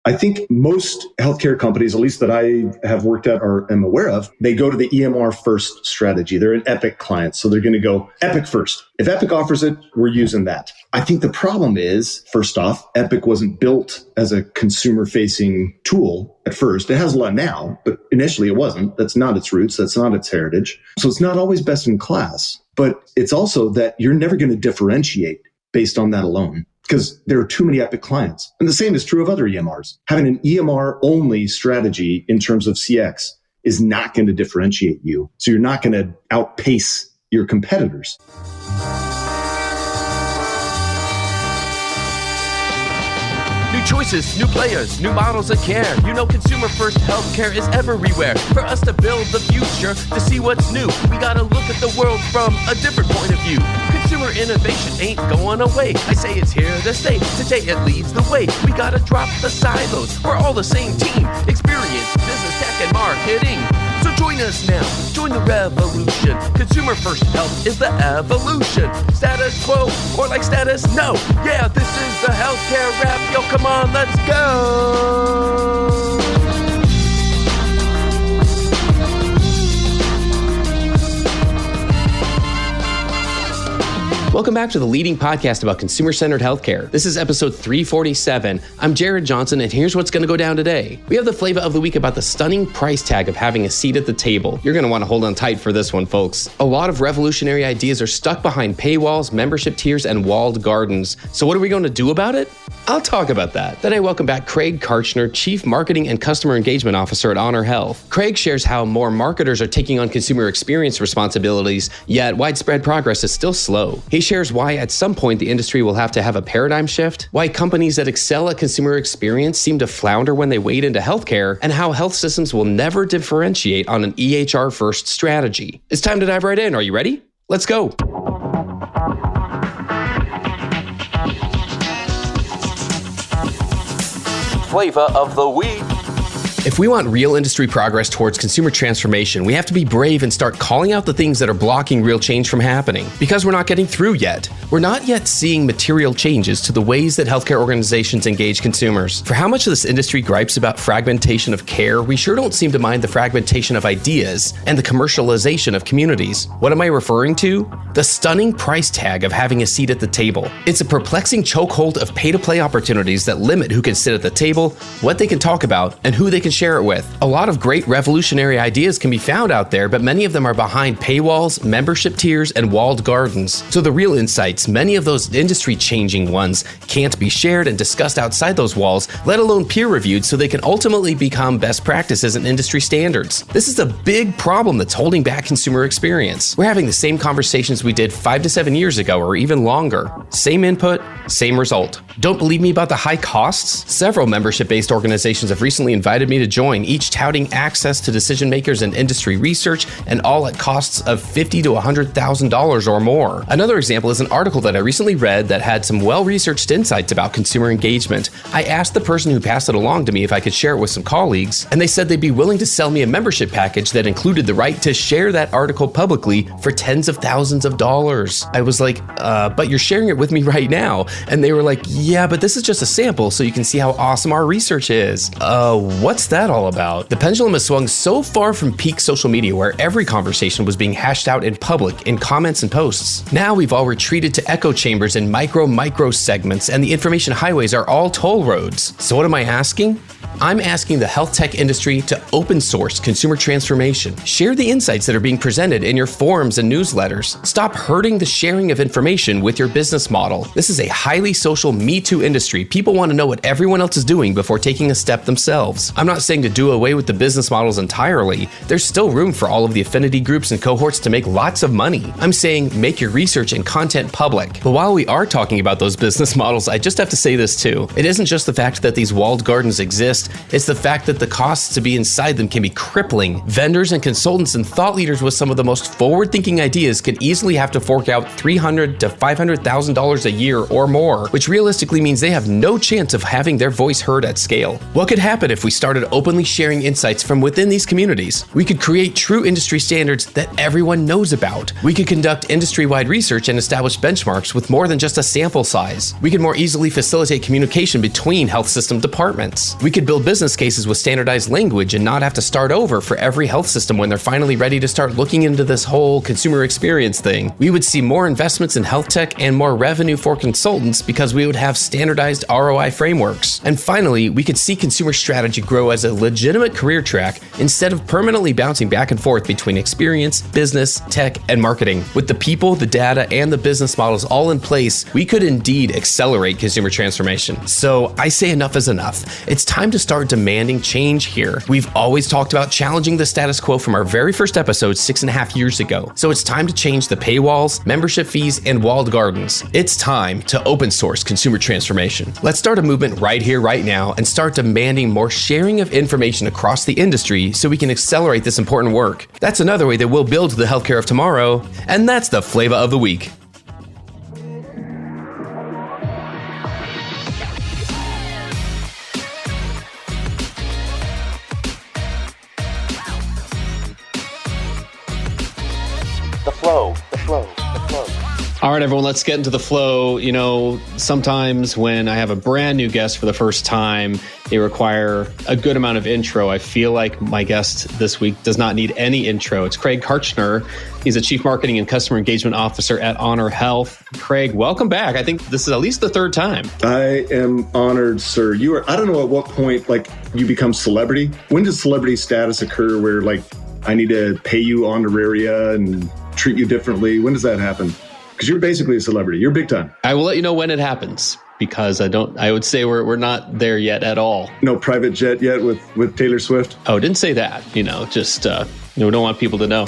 I think most healthcare companies, at least that I have worked at or am aware of, they go to the EHR-first strategy. They're an Epic client, so they're going to go Epic first. If Epic offers it, we're using that. I think the problem is, first off, Epic wasn't built as a consumer-facing tool at first. It has a lot now, but initially it wasn't. That's not its roots. That's not its heritage. So it's not always best in class, but it's also that you're never going to differentiate based on that alone, because there are too many Epic clients. And the same is true of other EMRs. Having an EMR-only strategy in terms of CX is not going to differentiate you. So you're not going to outpace your competitors. New choices, new players, new models of care. You know consumer-first healthcare is everywhere. For us to build the future, to see what's new, we gotta look at the world from a different point of view. Consumer innovation ain't going away. I say it's here to stay. Today it leads the way. We gotta drop the silos. We're all the same team. Experience, business, tech, and marketing. So join us now. Join the revolution. Consumer-first health is the evolution. Status quo or like status no. Yeah, this is the healthcare rap. Yo, come on, let's go. Welcome back to the leading podcast about consumer-centered healthcare. This is episode 347. I'm Jared Johnson, and here's what's going to go down today. We have the flavor of the week about the stunning price tag of having a seat at the table. You're going to want to hold on tight for this one, folks. A lot of revolutionary ideas are stuck behind paywalls, membership tiers, and walled gardens. So what are we going to do about it? I'll talk about that. Then I welcome back Craig Kartchner, Chief Marketing and Customer Engagement Officer at HonorHealth. Craig shares how more marketers are taking on consumer experience responsibilities, yet widespread progress is still slow. He shares why at some point the industry will have to have a paradigm shift, why companies that excel at consumer experience seem to flounder when they wade into healthcare, and how health systems will never differentiate on an EHR-first strategy. It's time to dive right in. Are you ready? Let's go. Flavor of the week. If we want real industry progress towards consumer transformation, we have to be brave and start calling out the things that are blocking real change from happening. Because we're not getting through yet. We're not yet seeing material changes to the ways that healthcare organizations engage consumers. For how much of this industry gripes about fragmentation of care, we sure don't seem to mind the fragmentation of ideas and the commercialization of communities. What am I referring to? The stunning price tag of having a seat at the table. It's a perplexing chokehold of pay-to-play opportunities that limit who can sit at the table, what they can talk about, and who they can share it with. A lot of great revolutionary ideas can be found out there, but many of them are behind paywalls, membership tiers, and walled gardens. So the real insights, many of those industry-changing ones, can't be shared and discussed outside those walls, let alone peer-reviewed so they can ultimately become best practices and industry standards. This is a big problem that's holding back consumer experience. We're having the same conversations we did 5 to 7 years ago or even longer. Same input, same result. Don't believe me about the high costs? Several membership-based organizations have recently invited me to join, each touting access to decision makers and industry research, and all at costs of $50,000 to $100,000 or more. Another example is an article that I recently read that had some well-researched insights about consumer engagement. I asked the person who passed it along to me if I could share it with some colleagues, and they said they'd be willing to sell me a membership package that included the right to share that article publicly for tens of thousands of dollars. I was like, but you're sharing it with me right now. And they were like, yeah, but this is just a sample so you can see how awesome our research is. What's that all about? The pendulum has swung so far from peak social media where every conversation was being hashed out in public, in comments and posts. Now we've all retreated to echo chambers and micro segments, and the information highways are all toll roads. So what am I asking? I'm asking the health tech industry to open source consumer transformation. Share the insights that are being presented in your forums and newsletters. Stop hurting the sharing of information with your business model. This is a highly social Me Too industry. People want to know what everyone else is doing before taking a step themselves. I'm not saying to do away with the business models entirely. There's still room for all of the affinity groups and cohorts to make lots of money. I'm saying make your research and content public. But while we are talking about those business models, I just have to say this too. It isn't just the fact that these walled gardens exist most. It's the fact that the costs to be inside them can be crippling. Vendors and consultants and thought leaders with some of the most forward-thinking ideas could easily have to fork out $300,000 to $500,000 a year or more, which realistically means they have no chance of having their voice heard at scale. What could happen if we started openly sharing insights from within these communities? We could create true industry standards that everyone knows about. We could conduct industry-wide research and establish benchmarks with more than just a sample size. We could more easily facilitate communication between health system departments. We could build business cases with standardized language and not have to start over for every health system when they're finally ready to start looking into this whole consumer experience thing. We would see more investments in health tech and more revenue for consultants because we would have standardized ROI frameworks. And finally, we could see consumer strategy grow as a legitimate career track instead of permanently bouncing back and forth between experience, business, tech, and marketing. With the people, the data, and the business models all in place, we could indeed accelerate consumer transformation. So I say enough is enough. It's time to start demanding change here. We've always talked about challenging the status quo from our very first episode 6.5 years ago. So it's time to change the paywalls, membership fees, and walled gardens. It's time to open source consumer transformation. Let's start a movement right here, right now, and start demanding more sharing of information across the industry so we can accelerate this important work. That's another way that we'll build the healthcare of tomorrow, and that's the flavor of the week. The flow. All right, everyone, let's get into the flow. You know, sometimes when I have a brand new guest for the first time, they require a good amount of intro. I feel like my guest this week does not need any intro. It's Craig Kartchner. He's a Chief Marketing and Customer Engagement Officer at HonorHealth. Craig, welcome back. I think this is at least the third time. I am honored, sir. I don't know at what point, you become celebrity. When does celebrity status occur where, I need to pay you honoraria and treat you differently? When does that happen? Because you're basically a celebrity. You're big time. I will let you know when it happens, because I would say we're not there yet at all. No private jet yet with Taylor Swift? Oh, didn't say that. We don't want people to know.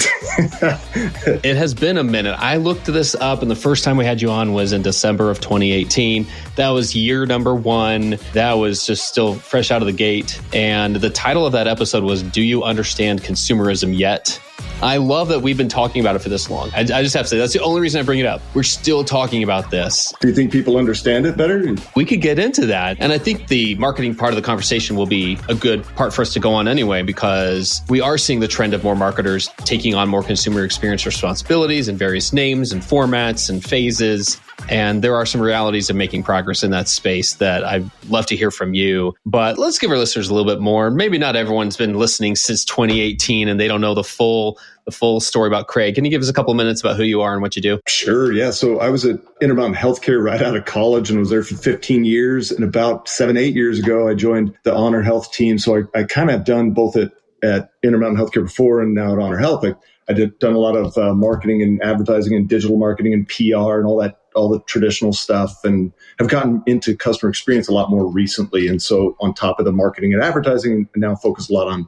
It has been a minute. I looked this up, and the first time we had you on was in December of 2018. That was year number 1. That was just still fresh out of the gate. And the title of that episode was, Do You Understand Consumerism Yet? I love that we've been talking about it for this long. I just have to say, that's the only reason I bring it up. We're still talking about this. Do you think people understand it better? We could get into that. And I think the marketing part of the conversation will be a good part for us to go on anyway, because we are seeing the trend of more marketers taking on more consumer experience responsibilities in various names and formats and phases. And there are some realities of making progress in that space that I'd love to hear from you. But let's give our listeners a little bit more. Maybe not everyone's been listening since 2018 and they don't know the full story about Craig. Can you give us a couple of minutes about who you are and what you do? Sure, yeah. So I was at Intermountain Healthcare right out of college and was there for 15 years. And about 7-8 years ago, I joined the HonorHealth team. So I kind of have done both at Intermountain Healthcare before and now at HonorHealth. I done a lot of marketing and advertising and digital marketing and PR and all the traditional stuff, and have gotten into customer experience a lot more recently. And so on top of the marketing and advertising, I now focus a lot on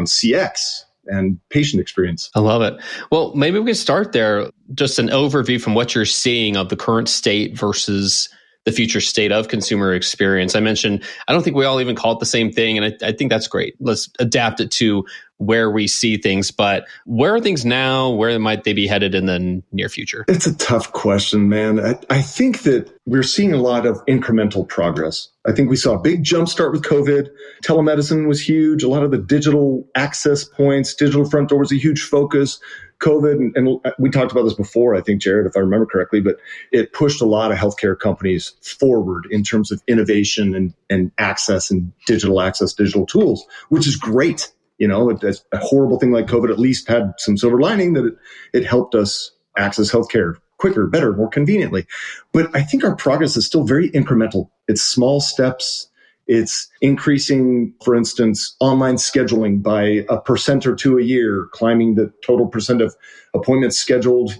CX and patient experience. I love it. Well, maybe we can start there. Just an overview from what you're seeing of the current state versus the future state of consumer experience. I mentioned, I don't think we all even call it the same thing. And I think that's great. Let's adapt it to where we see things. But where are things now? Where might they be headed in the near future? It's a tough question, man. I think that we're seeing a lot of incremental progress. I think we saw a big jump start with COVID. Telemedicine was huge. A lot of the digital access points, digital front door was a huge focus. COVID, and we talked about this before, I think, Jared, if I remember correctly, but it pushed a lot of healthcare companies forward in terms of innovation and access and digital tools, which is great. It's a horrible thing like COVID at least had some silver lining that it helped us access healthcare quicker, better, more conveniently. But I think our progress is still very incremental. It's small steps. It's increasing, for instance, online scheduling by 1% or 2% a year, climbing the total percent of appointments scheduled,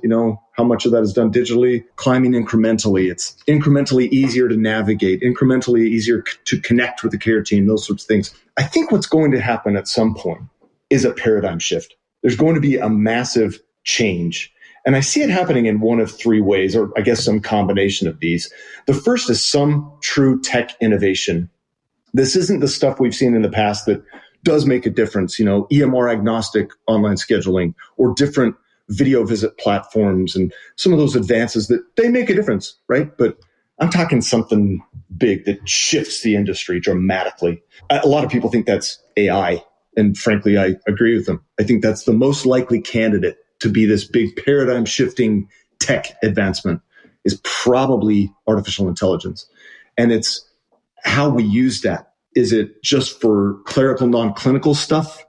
how much of that is done digitally, climbing incrementally. It's incrementally easier to navigate, incrementally easier to connect with the care team, those sorts of things. I think what's going to happen at some point is a paradigm shift. There's going to be a massive change. And I see it happening in one of 3 ways, or I guess some combination of these. The first is some true tech innovation This isn't the stuff we've seen in the past that does make a difference, EMR agnostic online scheduling or different video visit platforms and some of those advances that they make a difference, right? But I'm talking something big that shifts the industry dramatically. A lot of people think that's AI. And frankly, I agree with them. I think that's the most likely candidate to be this big paradigm shifting tech advancement is probably artificial intelligence. And it's how we use that. Is it just for clerical, non-clinical stuff?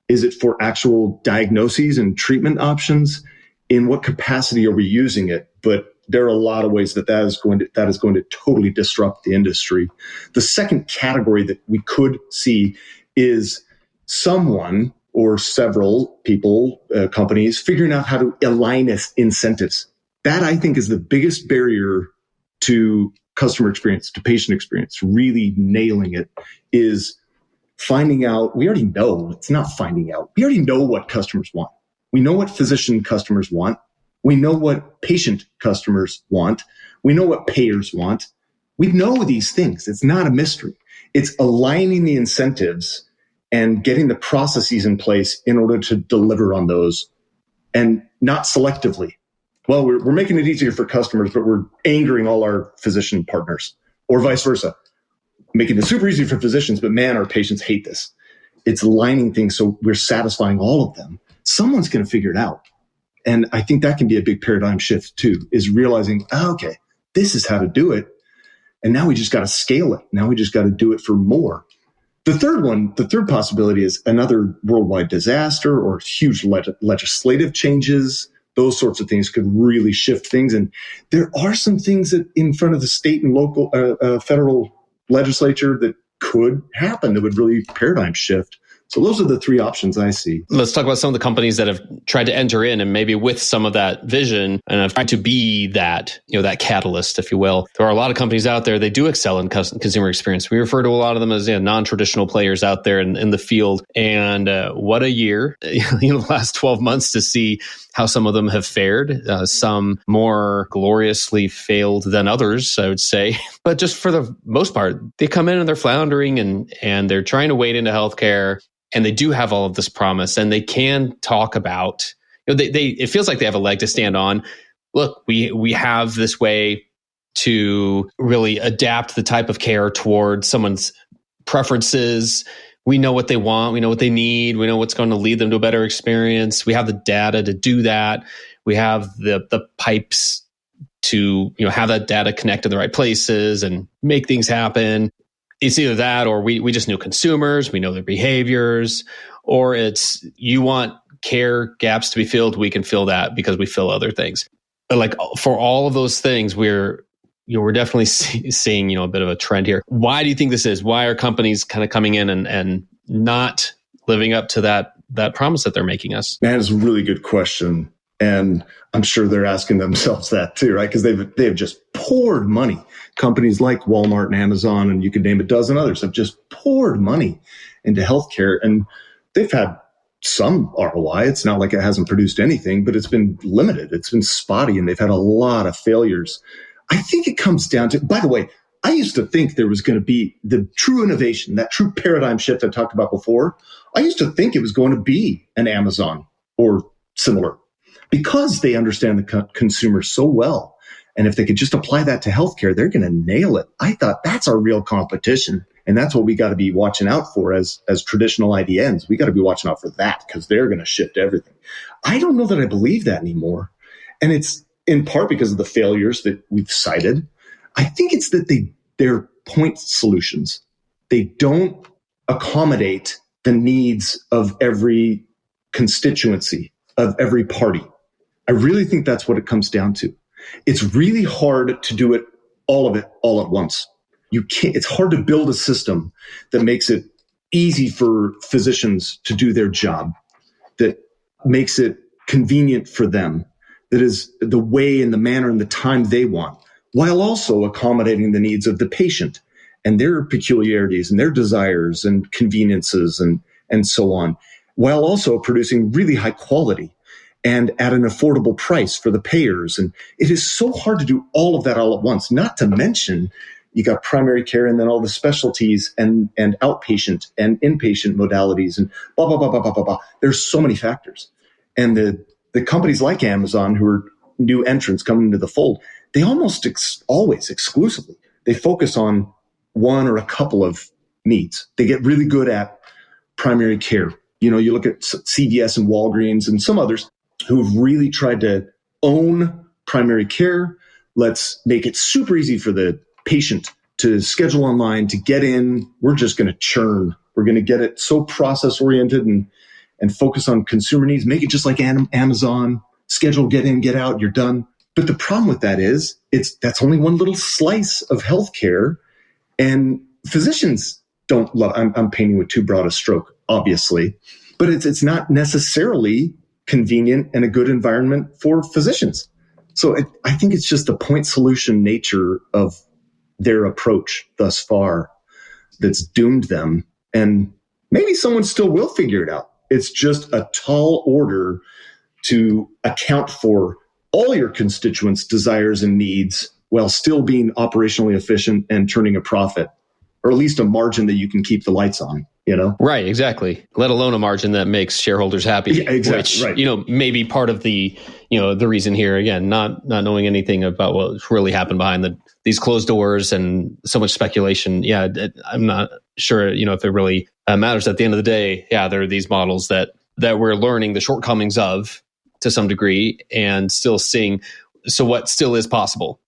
Is it for actual diagnoses and treatment options? In what capacity are we using it? But there are a lot of ways that is going to totally disrupt the industry. The second category that we could see is someone or several people, companies, figuring out how to align incentives. That, I think, is the biggest barrier to customer experience, to patient experience. Really nailing it is finding out. We already know. It's not finding out. We already know what customers want. We know what physician customers want. We know what patient customers want. We know what payers want. We know these things. It's not a mystery. It's aligning the incentives and getting the processes in place in order to deliver on those, and not selectively. Well, we're making it easier for customers, but we're angering all our physician partners, or vice versa. Making it super easy for physicians, but man, our patients hate this. It's aligning things so we're satisfying all of them. Someone's going to figure it out. And I think that can be a big paradigm shift too, is realizing, okay, this is how to do it. And now we just got to scale it. Now we just got to do it for more. The third possibility is another worldwide disaster or huge legislative changes. Those sorts of things could really shift things. And there are some things that in front of the state and local, federal legislature that could happen that would really paradigm shift. So those are the three options I see. Let's talk about some of the companies that have tried to enter in and maybe with some of that vision and have tried to be that, that catalyst, if you will. There are a lot of companies out there, they do excel in consumer experience. We refer to a lot of them as non-traditional players out there in the field. And what a year, the last 12 months to see how some of them have fared, some more gloriously failed than others, I would say. But just for the most part, they come in and they're floundering and they're trying to wade into healthcare. And they do have all of this promise, and they can talk about, it feels like they have a leg to stand on. Look, we have this way to really adapt the type of care toward someone's preferences. We know what they want. We know what they need. We know what's going to lead them to a better experience. We have the data to do that. We have the pipes to, have that data connect in the right places and make things happen. It's either that or we just know consumers, we know their behaviors, or it's you want care gaps to be filled, we can fill that because we fill other things. But like for all of those things, we're definitely seeing a bit of a trend here. Why do you think this is? Why are companies kind of coming in and not living up to that promise that they're making us? Man, it's a really good question. And I'm sure they're asking themselves that too, right? Because they've just poured money. Companies like Walmart and Amazon, and you could name a dozen others, have just poured money into healthcare. And they've had some ROI. It's not like it hasn't produced anything, but it's been limited. It's been spotty, and they've had a lot of failures. I think it comes down to, by the way, I used to think there was going to be the true innovation, that true paradigm shift I talked about before. I used to think it was going to be an Amazon or similar, because they understand the consumer so well. And if they could just apply that to healthcare, they're going to nail it. I thought that's our real competition. And that's what we got to be watching out for as traditional IDNs. We got to be watching out for that because they're going to shift everything. I don't know that I believe that anymore. And it's in part because of the failures that we've cited. I think it's that they're point solutions. They don't accommodate the needs of every constituency, of every party. I really think that's what it comes down to. It's really hard to do it all at once. You can't. It's hard to build a system that makes it easy for physicians to do their job, that makes it convenient for them, that is the way and the manner and the time they want, while also accommodating the needs of the patient and their peculiarities and their desires and conveniences and so on, while also producing really high quality and at an affordable price for the payers. And it is so hard to do all of that all at once, not to mention you got primary care, and then all the specialties and outpatient and inpatient modalities and blah, blah, blah, blah, blah, blah, blah. There's so many factors. And the companies like Amazon, who are new entrants coming into the fold, they almost always exclusively, they focus on one or a couple of needs. They get really good at primary care. You know, you look at CVS and Walgreens and some others who've really tried to own primary care. Let's make it super easy for the patient to schedule online, to get in. We're just going to churn. We're going to get it so process oriented and focus on consumer needs. Make it just like Amazon. Schedule, get in, get out, you're done. But the problem with that is that's only one little slice of healthcare, and physicians don't love. I'm painting with too broad a stroke, obviously, but it's not necessarily convenient and a good environment for physicians. So I think it's just the point solution nature of their approach thus far that's doomed them. And maybe someone still will figure it out. It's just a tall order to account for all your constituents' desires and needs while still being operationally efficient and turning a profit, or at least a margin that you can keep the lights on, you know? Right, exactly. Let alone a margin that makes shareholders happy. Yeah, exactly. Which, right. you know, maybe part of the, you know, the reason here, again, not knowing anything about what really happened behind these closed doors and so much speculation. Yeah, I'm not sure, you know, if it really matters at the end of the day. Yeah, there are these models that we're learning the shortcomings of to some degree and still seeing. So what still is possible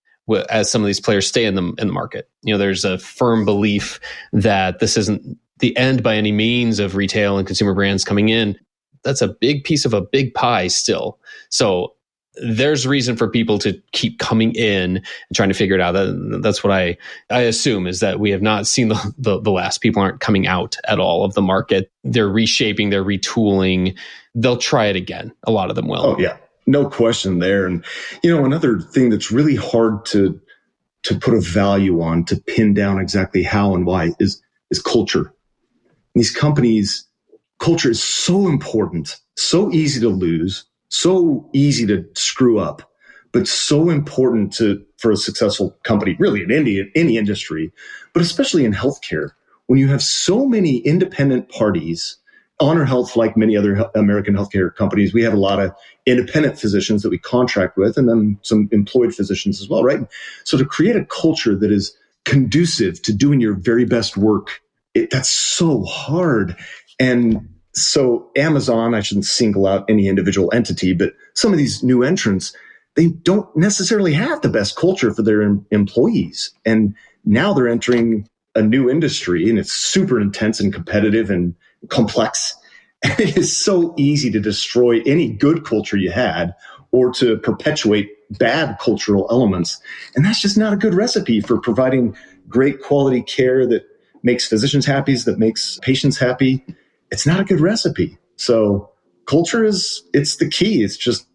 as some of these players stay in the market. You know, there's a firm belief that this isn't the end by any means of retail and consumer brands coming in. That's a big piece of a big pie still. So there's reason for people to keep coming in and trying to figure it out. That's what I assume, is that we have not seen the last. People aren't coming out at all of the market. They're reshaping, they're retooling. They'll try it again. A lot of them will. Oh, yeah. No question there. And, you know, another thing that's really hard to put a value on, to pin down exactly how and why, is culture. These companies, culture is so important, so easy to lose, so easy to screw up, but so important for a successful company, really in any industry, but especially in healthcare, when you have so many independent parties. HonorHealth, like many other American healthcare companies, we have a lot of independent physicians that we contract with, and then some employed physicians as well, right? So to create a culture that is conducive to doing your very best work, that's so hard. And so Amazon, I shouldn't single out any individual entity, but some of these new entrants, they don't necessarily have the best culture for their employees. And now they're entering a new industry, and it's super intense and competitive and complex. And it is so easy to destroy any good culture you had, or to perpetuate bad cultural elements. And that's just not a good recipe for providing great quality care that makes physicians happy, that makes patients happy. It's not a good recipe. So culture it's the key. It's just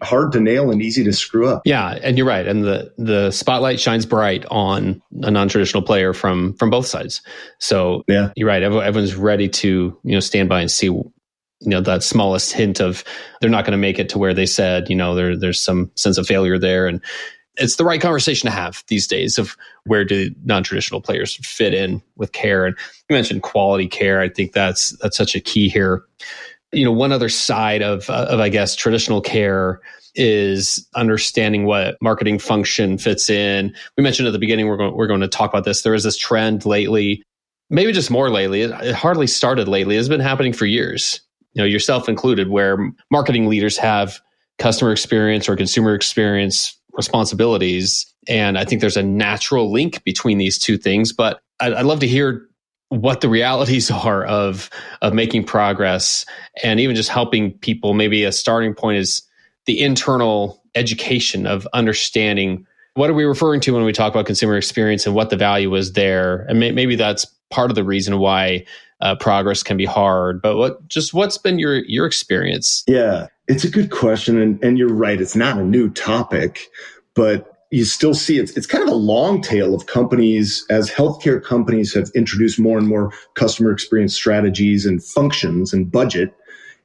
hard to nail and easy to screw up. Yeah, and you're right. And the spotlight shines bright on a non-traditional player from both sides. So yeah, you're right. Everyone's ready to, you know, stand by and see, you know, that smallest hint of they're not going to make it to where they said, you know, there's some sense of failure there. And it's the right conversation to have these days of where do non-traditional players fit in with care. And you mentioned quality care. I think that's such a key here. You know, one other side of I guess traditional care is understanding what marketing function fits in. We mentioned at the beginning we're going to talk about this. There is this trend lately, maybe just more lately. It hardly started lately. It's been happening for years. You know, yourself included, where marketing leaders have customer experience or consumer experience responsibilities, and I think there's a natural link between these two things. But I'd love to hear what the realities are of making progress, and even just helping people. Maybe a starting point is the internal education of understanding what are we referring to when we talk about consumer experience and what the value is there. And maybe that's part of the reason why progress can be hard. But what's been your experience? Yeah, it's a good question. And you're right. It's not a new topic, but you still see it's kind of a long tail of companies as healthcare companies have introduced more and more customer experience strategies and functions and budget.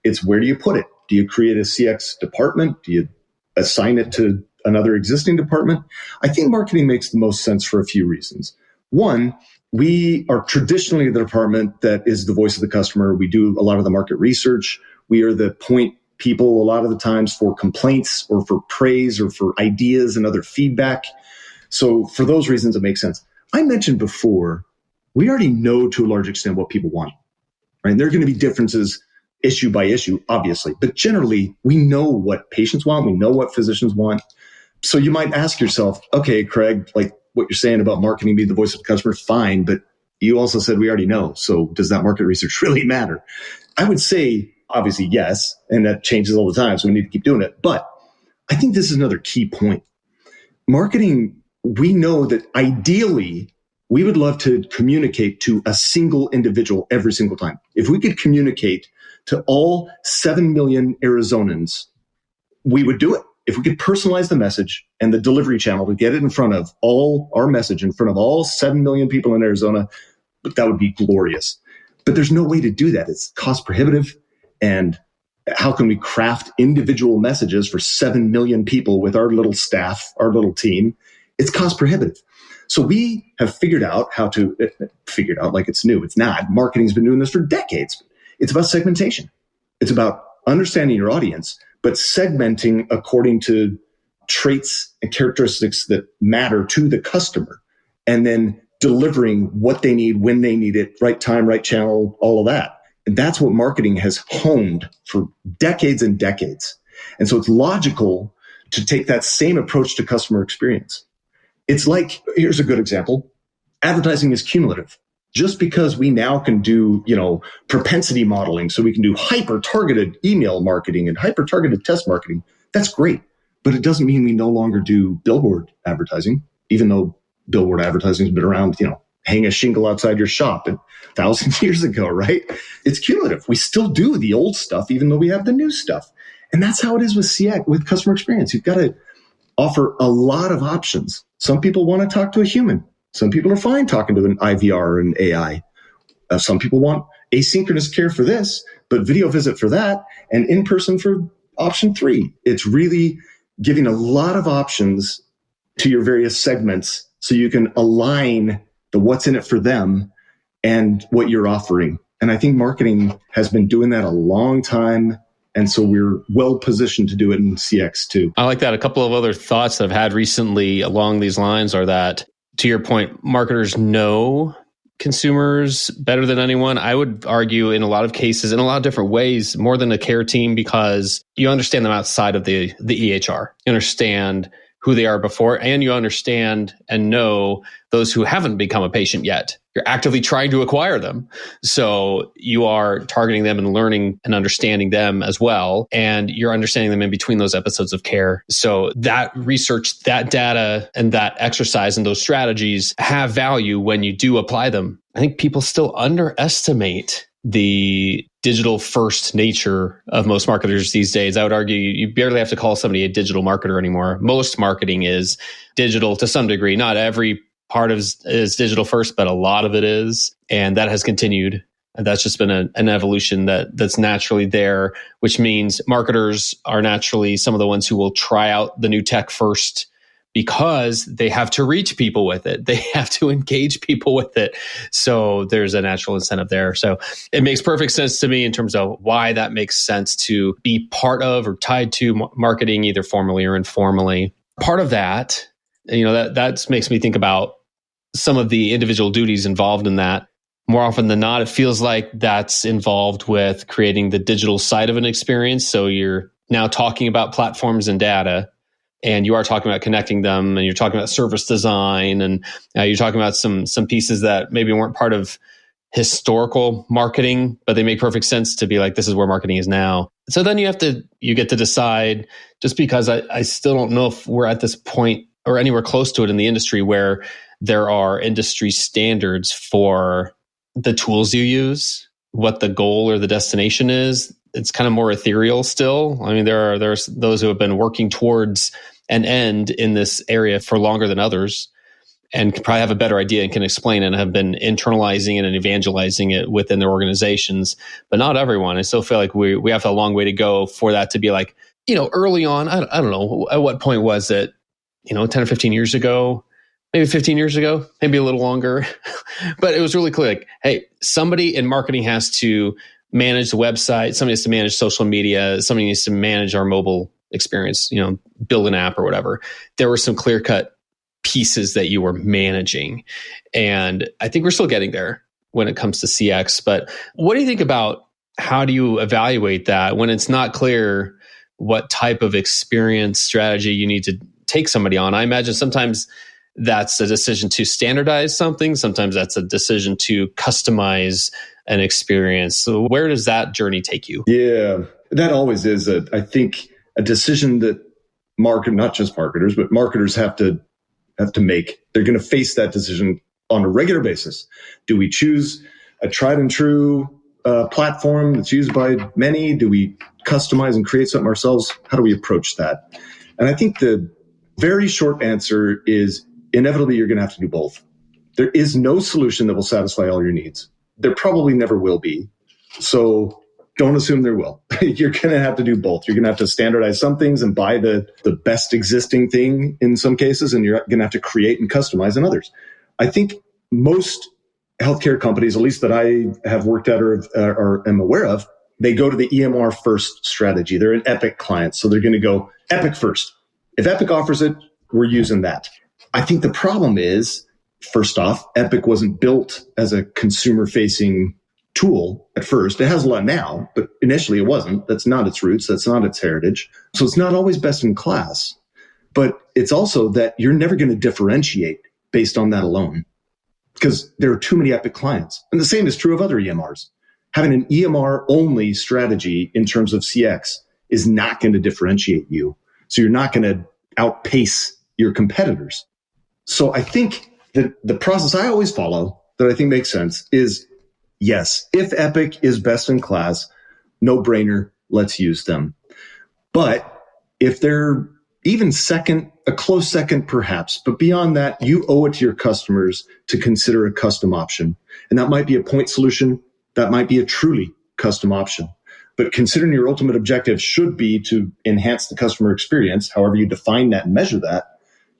It's where do you put it? Do you create a CX department? Do you assign it to another existing department? I think marketing makes the most sense for a few reasons. One, we are traditionally the department that is the voice of the customer. We do a lot of the market research. We are the point people a lot of the times for complaints or for praise or for ideas and other feedback. So for those reasons, it makes sense. I mentioned before, we already know to a large extent what people want, right? There are going to be differences issue by issue, obviously, but generally we know what patients want. We know what physicians want. So you might ask yourself, okay, Craig, like what you're saying about marketing being the voice of the customer, fine, but you also said we already know. So does that market research really matter? I would say, obviously, yes, and that changes all the time, so we need to keep doing it. But I think this is another key point. Marketing, we know that ideally, we would love to communicate to a single individual every single time. If we could communicate to all 7 million Arizonans, we would do it. If we could personalize the message and the delivery channel to get it in front of all our message in front of all 7 million people in Arizona, that would be glorious. But there's no way to do that. It's cost prohibitive. And how can we craft individual messages for 7 million people with our little staff, our little team? It's cost prohibitive. So we have figured out like it's new. It's not. Marketing's been doing this for decades. It's about segmentation. It's about understanding your audience, but segmenting according to traits and characteristics that matter to the customer, and then delivering what they need, when they need it, right time, right channel, all of that. And that's what marketing has honed for decades and decades. And so it's logical to take that same approach to customer experience. It's like, here's a good example. Advertising is cumulative. Just because we now can do, propensity modeling, so we can do hyper-targeted email marketing and hyper-targeted test marketing, that's great. But it doesn't mean we no longer do billboard advertising, even though billboard advertising has been around, hang a shingle outside your shop 1,000 years ago, right? It's cumulative. We still do the old stuff, even though we have the new stuff. And that's how it is with CX, with customer experience. You've got to offer a lot of options. Some people want to talk to a human. Some people are fine talking to an IVR or an AI. Some people want asynchronous care for this, but video visit for that, and in-person for option 3. It's really giving a lot of options to your various segments so you can align the what's in it for them and what you're offering. And I think marketing has been doing that a long time. And so we're well positioned to do it in CX too. I like that. A couple of other thoughts that I've had recently along these lines are that, to your point, marketers know consumers better than anyone. I would argue in a lot of cases, in a lot of different ways, more than a care team, because you understand them outside of the EHR. You understand who they are before, and you understand and know those who haven't become a patient yet. You're actively trying to acquire them. So you are targeting them and learning and understanding them as well. And you're understanding them in between those episodes of care. So that research, that data, and that exercise and those strategies have value when you do apply them. I think people still underestimate the digital first nature of most marketers these days. I would argue you barely have to call somebody a digital marketer anymore. Most marketing is digital to some degree. Not every part is digital first, but a lot of it is. And that has continued. And that's just been an evolution that's naturally there, which means marketers are naturally some of the ones who will try out the new tech first, because they have to reach people with it. They have to engage people with it. So there's a natural incentive there. So it makes perfect sense to me in terms of why that makes sense to be part of or tied to marketing, either formally or informally. Part of that, that makes me think about some of the individual duties involved in that. More often than not, it feels like that's involved with creating the digital side of an experience. So you're now talking about platforms and data, and you are talking about connecting them, and you're talking about service design, and you're talking about some pieces that maybe weren't part of historical marketing, but they make perfect sense to be like, this is where marketing is now. So then you get to decide, just because I still don't know if we're at this point or anywhere close to it in the industry where there are industry standards for the tools you use, what the goal or the destination is. It's kind of more ethereal still. I mean, there's those who have been working towards an end in this area for longer than others, and can probably have a better idea and can explain it and have been internalizing it and evangelizing it within their organizations. But not everyone. I still feel like we have a long way to go for that to be like, early on, I don't know, at what point was it, 10 or 15 years ago, maybe 15 years ago, maybe a little longer. But it was really clear, like, hey, somebody in marketing has to manage the website, somebody has to manage social media, somebody needs to manage our mobile experience, build an app or whatever. There were some clear-cut pieces that you were managing. And I think we're still getting there when it comes to CX. But what do you think about how do you evaluate that when it's not clear what type of experience strategy you need to take somebody on? I imagine sometimes that's a decision to standardize something. Sometimes that's a decision to customize an experience. So where does that journey take you? Yeah, that always is, I think, a decision that not just marketers, but marketers have to make. They're going to face that decision on a regular basis. Do we choose a tried and true platform that's used by many? Do we customize and create something ourselves? How do we approach that? And I think the very short answer is inevitably you're going to have to do both. There is no solution that will satisfy all your needs. There probably never will be. So don't assume there will. You're going to have to do both. You're going to have to standardize some things and buy the best existing thing in some cases, and you're going to have to create and customize in others. I think most healthcare companies, at least that I have worked at or am aware of, they go to the EHR-first strategy. They're an Epic client, so they're going to go Epic first. If Epic offers it, we're using that. I think the problem is, first off, Epic wasn't built as a consumer-facing tool at first. It has a lot now, but initially it wasn't. That's not its roots. That's not its heritage. So it's not always best in class. But it's also that you're never going to differentiate based on that alone because there are too many Epic clients. And the same is true of other EMRs. Having an EMR-only strategy in terms of CX is not going to differentiate you. So you're not going to outpace your competitors. So I think that the process I always follow that I think makes sense is, yes, if Epic is best in class, no brainer, let's use them. But if they're even second, a close second perhaps, but beyond that, you owe it to your customers to consider a custom option. And that might be a point solution. That might be a truly custom option. But considering your ultimate objective should be to enhance the customer experience, however you define that and measure that,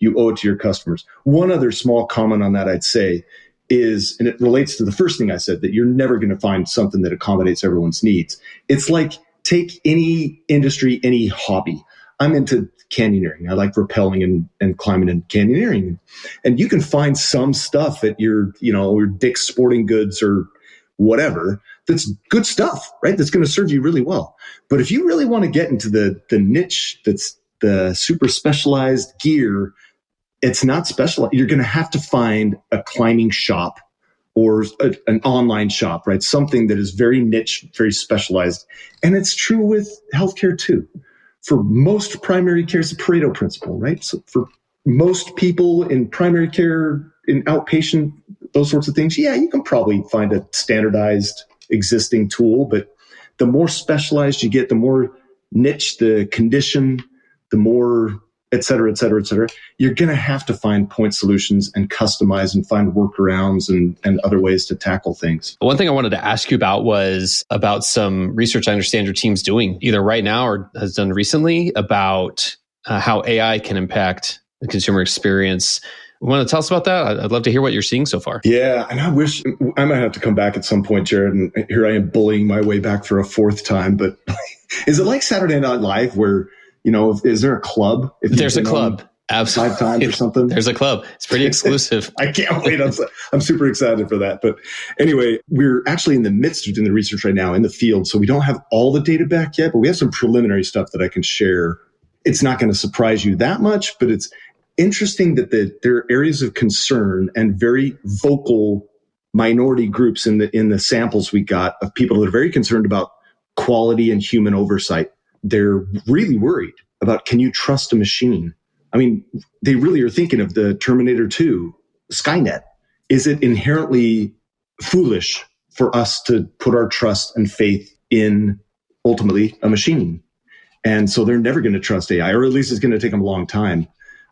you owe it to your customers. One other small comment on that I'd say is, and it relates to the first thing I said, that you're never going to find something that accommodates everyone's needs. It's like, take any industry, any hobby. I'm into canyoneering. I like rappelling and climbing and canyoneering. And you can find some stuff at your Dick's Sporting Goods or whatever that's good stuff, right? That's going to serve you really well. But if you really want to get into the niche that's the super specialized gear, it's not specialized. You're going to have to find a climbing shop or an online shop, right? Something that is very niche, very specialized. And it's true with healthcare too. For most primary care, it's a Pareto principle, right? So for most people in primary care, in outpatient, those sorts of things, yeah, you can probably find a standardized existing tool. But the more specialized you get, the more niche the condition, the more et cetera, et cetera, et cetera, you're going to have to find point solutions and customize and find workarounds and other ways to tackle things. One thing I wanted to ask you about was about some research I understand your team's doing either right now or has done recently about how AI can impact the consumer experience. You want to tell us about that? I'd love to hear what you're seeing so far. Yeah, and I wish I might have to come back at some point, Jared, and here I am bullying my way back for a fourth time. But is it like Saturday Night Live where, is there a club? There's a club. Absolutely. 5 times or something. There's a club. It's pretty exclusive. I can't wait. I'm super excited for that. But anyway, we're actually in the midst of doing the research right now in the field. So we don't have all the data back yet, but we have some preliminary stuff that I can share. It's not going to surprise you that much, but it's interesting that there are areas of concern and very vocal minority groups in the samples we got of people that are very concerned about quality and human oversight. They're really worried about, can you trust a machine? I mean, they really are thinking of the Terminator 2, Skynet. Is it inherently foolish for us to put our trust and faith in ultimately a machine? And so they're never going to trust AI, or at least it's going to take them a long time.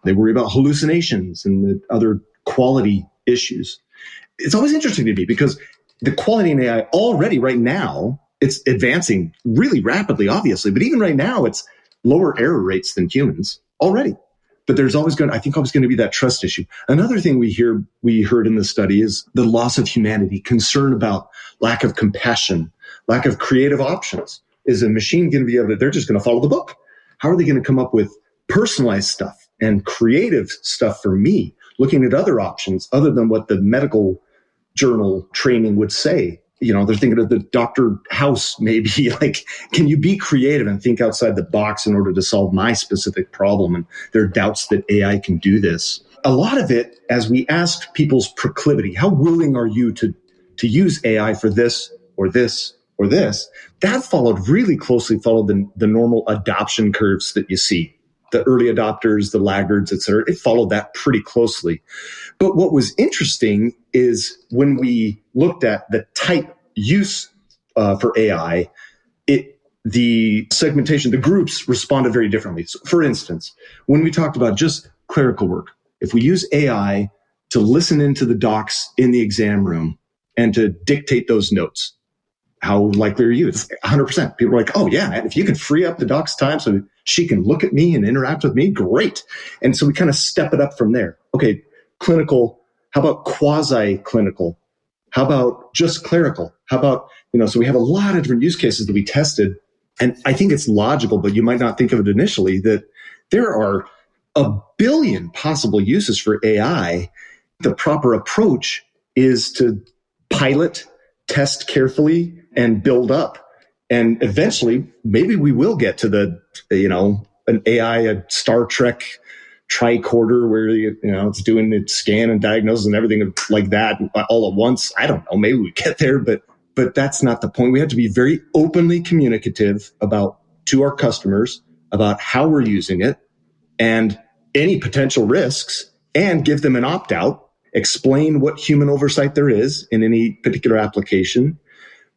They worry about hallucinations and the other quality issues. It's always interesting to me because the quality in AI already right now, it's advancing really rapidly, obviously, but even right now, it's lower error rates than humans already. But there's always going to be that trust issue. Another thing we heard in the study is the loss of humanity, concern about lack of compassion, lack of creative options. Is a machine going to be able to, they're just going to follow the book. How are they going to come up with personalized stuff and creative stuff for me, looking at other options other than what the medical journal training would say? They're thinking of the Dr. House, maybe, like, can you be creative and think outside the box in order to solve my specific problem? And there are doubts that AI can do this. A lot of it, as we asked people's proclivity, how willing are you to use AI for this or this or this? That really closely followed the normal adoption curves that you see. The early adopters, the laggards, et cetera. It followed that pretty closely. But what was interesting is when we looked at the type use for AI, the segmentation, the groups responded very differently. So for instance, when we talked about just clerical work, if we use AI to listen into the docs in the exam room and to dictate those notes, how likely are you? It's 100%. People are like, oh yeah, if you can free up the doc's time so she can look at me and interact with me, great. And so we kind of step it up from there. Okay, clinical, how about quasi-clinical? How about just clerical? How about, so we have a lot of different use cases that we tested. And I think it's logical, but you might not think of it initially, that there are a billion possible uses for AI. The proper approach is to pilot, test carefully, and build up. And eventually, maybe we will get to an AI, a Star Trek tricorder where, it's doing the scan and diagnosis and everything like that all at once. I don't know. Maybe we get there, but that's not the point. We have to be very openly communicative to our customers about how we're using it and any potential risks, and give them an opt-out, explain what human oversight there is in any particular application.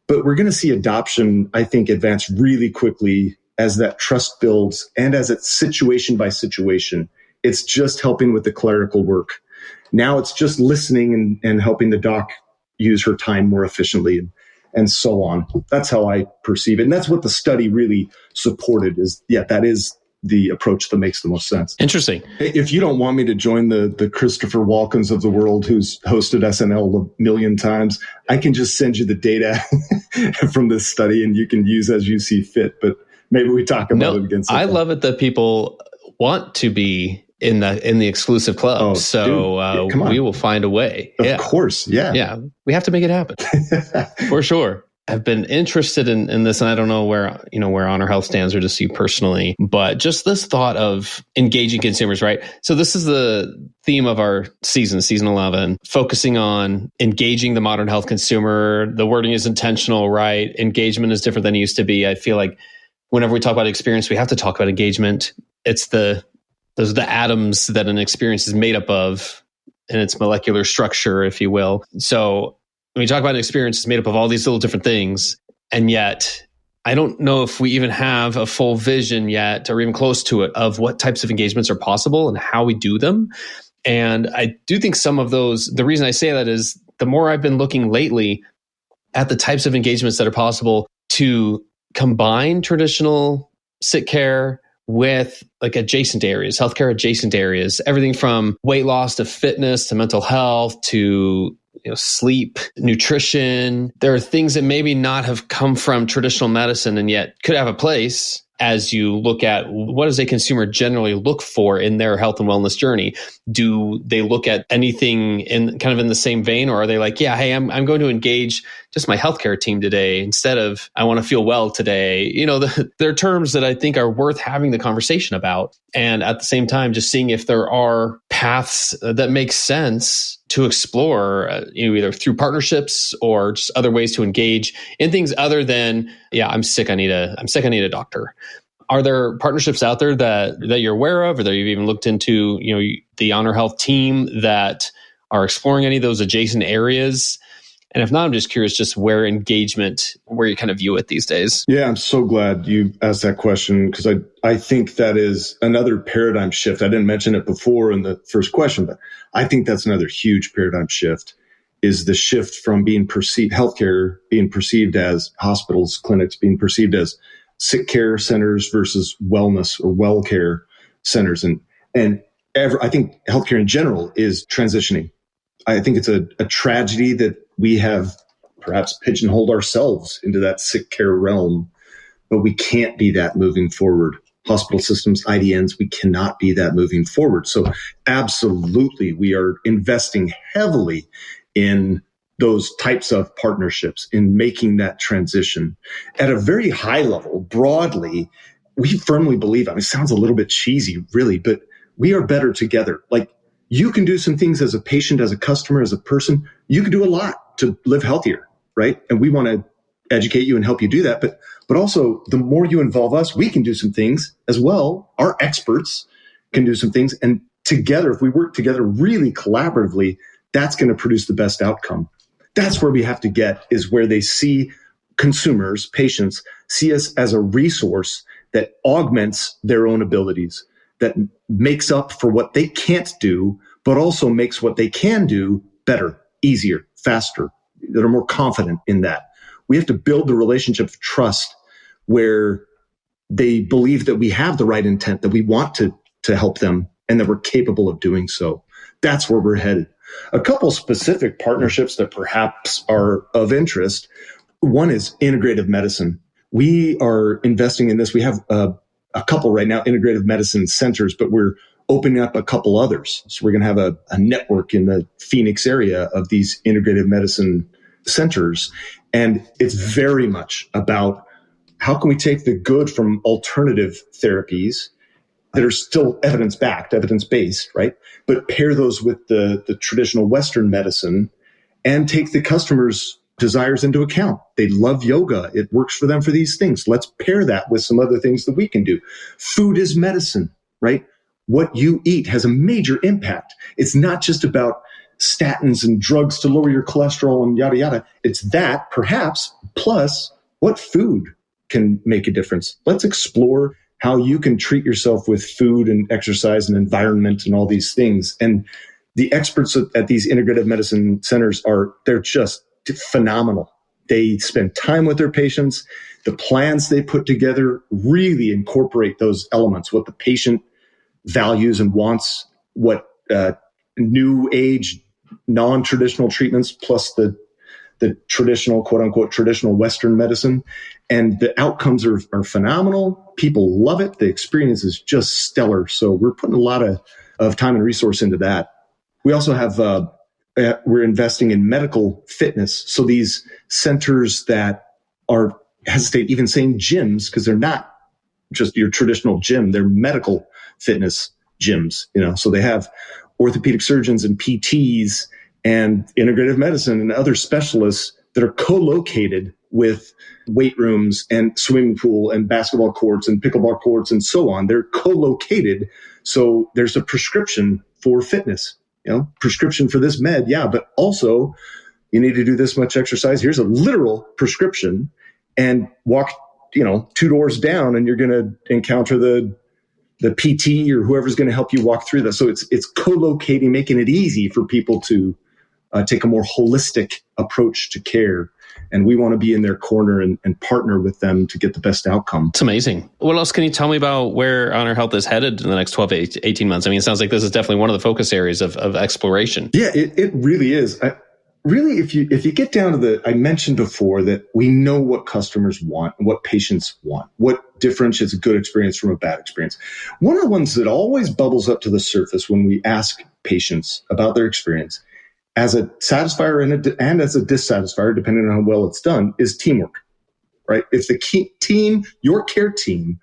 But we're going to see adoption, I think, advance really quickly as that trust builds and as it's situation by situation. It's just helping with the clerical work. Now it's just listening and helping the doc use her time more efficiently and so on. That's how I perceive it. And that's what the study really supported that is the approach that makes the most sense. Interesting. If you don't want me to join the Christopher Walkens of the world who's hosted SNL a million times, I can just send you the data from this study and you can use as you see fit. But maybe we talk about it again sometime. I love it that people want to be in the exclusive club. Oh, so we will find a way. Of course. Yeah. Yeah. We have to make it happen for sure. I've been interested in this, and I don't know where HonorHealth stands or just you personally, but just this thought of engaging consumers, right? So this is the theme of our season 11, focusing on engaging the modern health consumer. The wording is intentional, right? Engagement is different than it used to be. I feel like whenever we talk about experience, we have to talk about engagement. Those are the atoms that an experience is made up of in its molecular structure, if you will. So when we talk about an experience, it's made up of all these little different things. And yet, I don't know if we even have a full vision yet, or even close to it, of what types of engagements are possible and how we do them. And I do think some of those, the reason I say that is the more I've been looking lately at the types of engagements that are possible to combine traditional sick care with like adjacent areas, healthcare adjacent areas, everything from weight loss to fitness to mental health to sleep, nutrition. There are things that maybe not have come from traditional medicine and yet could have a place as you look at what does a consumer generally look for in their health and wellness journey. Do they look at anything in the same vein, or are they like, yeah, hey, I'm going to engage just my healthcare team today instead of I want to feel well today. There are terms that I think are worth having the conversation about. And at the same time, just seeing if there are paths that make sense to explore, either through partnerships or just other ways to engage in things other than, yeah, I'm sick, I need a doctor. Are there partnerships out there that you're aware of, or that you've even looked into, the HonorHealth team that are exploring any of those adjacent areas? And if not, I'm just curious just where you kind of view it these days. Yeah, I'm so glad you asked that question, because I think that is another paradigm shift. I didn't mention it before in the first question, but I think that's another huge paradigm shift, is the shift from healthcare being perceived as hospitals, clinics being perceived as sick care centers versus wellness or well care centers. And I think healthcare in general is transitioning. I think it's a tragedy that we have perhaps pigeonholed ourselves into that sick care realm, but we can't be that moving forward. Hospital systems, IDNs, we cannot be that moving forward. So absolutely, we are investing heavily in those types of partnerships, in making that transition. At a very high level, broadly, we firmly believe, it sounds a little bit cheesy, really, but we are better together. Like, you can do some things as a patient, as a customer, as a person. You can do a lot to live healthier, right? And we want to educate you and help you do that. But also, the more you involve us, we can do some things as well. Our experts can do some things. And together, if we work together really collaboratively, that's going to produce the best outcome. That's where we have to get, is where they see consumers, patients, see us as a resource that augments their own abilities, that makes up for what they can't do, but also makes what they can do better, easier, faster, that are more confident in that. We have to build the relationship of trust where they believe that we have the right intent, that we want to help them, and that we're capable of doing so. That's where we're headed. A couple specific partnerships that perhaps are of interest. One is integrative medicine. We are investing in this. We have a couple right now, integrative medicine centers, but we're opening up a couple others. So we're going to have a network in the Phoenix area of these integrative medicine centers. And it's very much about how can we take the good from alternative therapies that are still evidence-backed, evidence-based, right? But pair those with the traditional Western medicine and take the customer's desires into account. They love yoga. It works for them for these things. Let's pair that with some other things that we can do. Food is medicine, right? What you eat has a major impact. It's not just about statins and drugs to lower your cholesterol and yada, yada. It's that, perhaps, plus what food can make a difference. Let's explore how you can treat yourself with food and exercise and environment and all these things. And the experts at these integrative medicine centers they're just phenomenal. They spend time with their patients. The plans they put together really incorporate those elements, what the patient values and wants, what new age, non-traditional treatments, plus the traditional, quote unquote, traditional Western medicine. And the outcomes are phenomenal. People love it. The experience is just stellar. So we're putting a lot of time and resource into that. We also have, we're investing in medical fitness. So these centers that are, hesitate even saying gyms, because they're not just your traditional gym, they're medical fitness gyms, so they have orthopedic surgeons and PTs and integrative medicine and other specialists that are co-located with weight rooms and swimming pool and basketball courts and pickleball courts and so on. They're co-located. So there's a prescription for fitness, prescription for this med. Yeah. But also you need to do this much exercise. Here's a literal prescription, and walk, 2 doors down and you're going to encounter the PT or whoever's going to help you walk through that. So it's co-locating, making it easy for people to take a more holistic approach to care. And we want to be in their corner and partner with them to get the best outcome. It's amazing. What else can you tell me about where HonorHealth is headed in the next 12 to 18 months? I mean, it sounds like this is definitely one of the focus areas of exploration. Yeah, it really is. Really, if you get down to I mentioned before that we know what customers want and what patients want, what differentiates a good experience from a bad experience. One of the ones that always bubbles up to the surface when we ask patients about their experience, as a satisfier and as a dissatisfier, depending on how well it's done, is teamwork, right? If the team, your care team,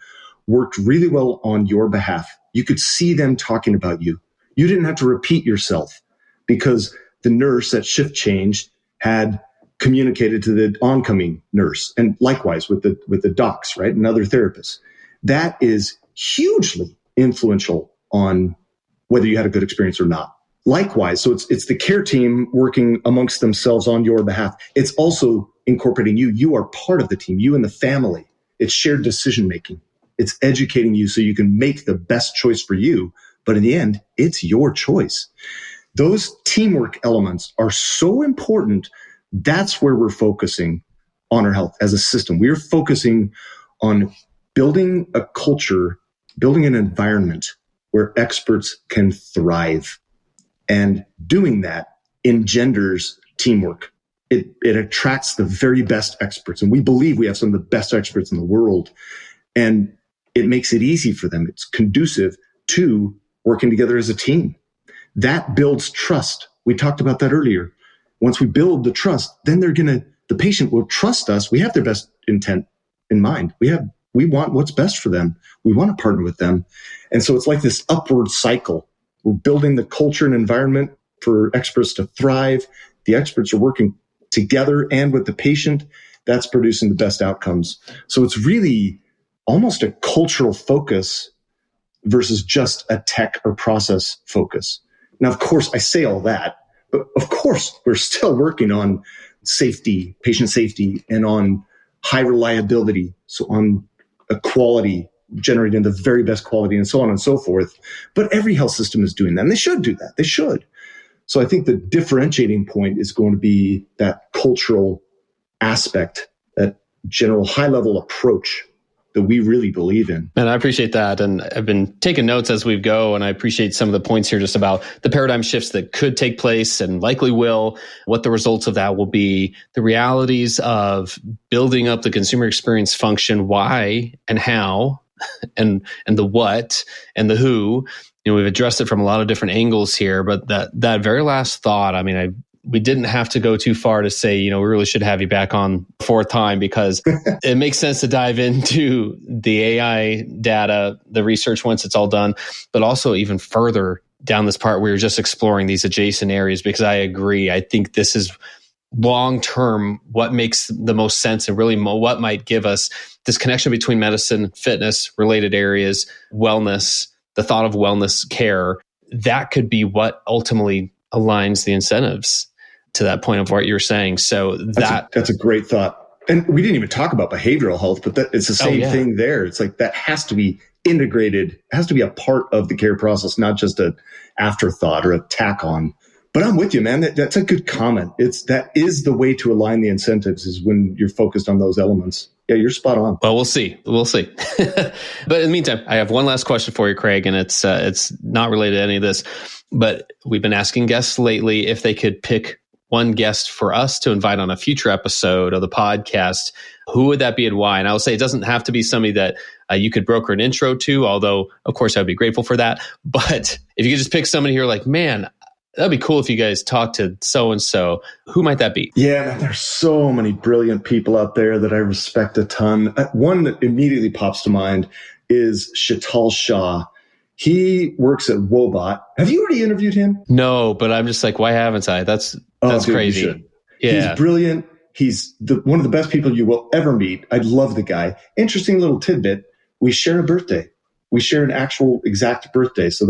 worked really well on your behalf, you could see them talking about you. You didn't have to repeat yourself because the nurse at shift change had communicated to the oncoming nurse, and likewise with the docs, right, and other therapists. That is hugely influential on whether you had a good experience or not. Likewise, so it's the care team working amongst themselves on your behalf. It's also incorporating you. You are part of the team, you and the family. It's shared decision making. It's educating you so you can make the best choice for you. But in the end, it's your choice. Those teamwork elements are so important. That's where we're focusing HonorHealth as a system. We're focusing on building a culture, building an environment where experts can thrive. And doing that engenders teamwork. It attracts the very best experts. And we believe we have some of the best experts in the world. And it makes it easy for them. It's conducive to working together as a team. That builds trust. We talked about that earlier. Once we build the trust, then the patient will trust us. We have their best intent in mind. We want what's best for them. We want to partner with them. And so it's like this upward cycle. We're building the culture and environment for experts to thrive. The experts are working together and with the patient. That's producing the best outcomes. So it's really almost a cultural focus versus just a tech or process focus. Now, of course, I say all that, but of course, we're still working on safety, patient safety, and on high reliability. So on a quality, generating the very best quality and so on and so forth. But every health system is doing that, and they should do that. They should. So I think the differentiating point is going to be that cultural aspect, that general high-level approach that we really believe in. And I appreciate that. And I've been taking notes as we go. And I appreciate some of the points here just about the paradigm shifts that could take place and likely will, what the results of that will be, the realities of building up the consumer experience function, why and how, and the what and the who. We've addressed it from a lot of different angles here, but that very last thought, we didn't have to go too far to say, we really should have you back on a fourth time, because it makes sense to dive into the AI data, the research once it's all done, but also even further down this part where you're just exploring these adjacent areas, because I agree. I think this is long-term what makes the most sense and really what might give us this connection between medicine, fitness, related areas, wellness, the thought of wellness care. That could be what ultimately aligns the incentives to that point of what you're saying. So that's a great thought. And we didn't even talk about behavioral health, but it's the same thing there. It's like that has to be integrated, it has to be a part of the care process, not just an afterthought or a tack on. But I'm with you, man. That's a good comment. That is the way to align the incentives, is when you're focused on those elements. Yeah, you're spot on. Well, we'll see. But in the meantime, I have one last question for you, Craig, and it's not related to any of this. But we've been asking guests lately if they could pick one guest for us to invite on a future episode of the podcast. Who would that be and why? And I will say it doesn't have to be somebody that you could broker an intro to, although, of course, I'd be grateful for that. But if you could just pick somebody here like, man, that'd be cool if you guys talk to so-and-so. Who might that be? Yeah, man, there's so many brilliant people out there that I respect a ton. One that immediately pops to mind is Sheetal Shah. He works at Wobot. Have you already interviewed him? No, but I'm just like, why haven't I? That's dude, crazy. Yeah. He's brilliant. He's one of the best people you will ever meet. I love the guy. Interesting little tidbit. We share a birthday. We share an actual exact birthday. So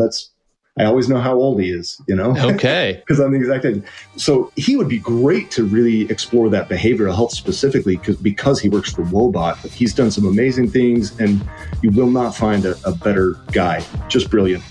I always know how old he is, Okay. Because I'm the exact age. So he would be great to really explore that behavioral health specifically because he works for Wobot. He's done some amazing things, and you will not find a better guy. Just brilliant.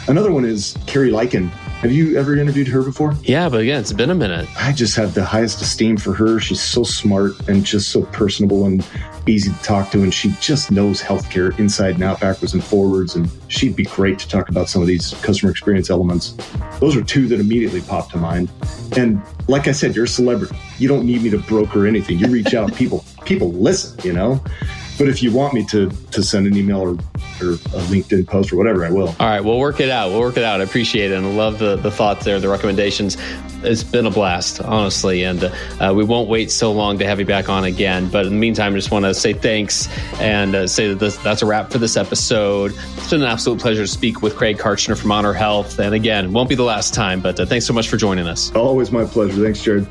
Another one is Carrie Lycan. Have you ever interviewed her before? Yeah, but again, it's been a minute. I just have the highest esteem for her. She's so smart and just so personable and easy to talk to. And she just knows healthcare inside and out, backwards and forwards. And she'd be great to talk about some of these customer experience elements. Those are two that immediately pop to mind. And like I said, you're a celebrity. You don't need me to broker anything. You reach out, people listen, But if you want me to send an email or a LinkedIn post or whatever, I will. All right, we'll work it out. I appreciate it. And I love the thoughts there, the recommendations. It's been a blast, honestly. And we won't wait so long to have you back on again. But in the meantime, I just want to say thanks and say that that's a wrap for this episode. It's been an absolute pleasure to speak with Craig Kartchner from HonorHealth. And again, won't be the last time, but thanks so much for joining us. Always my pleasure. Thanks, Jared.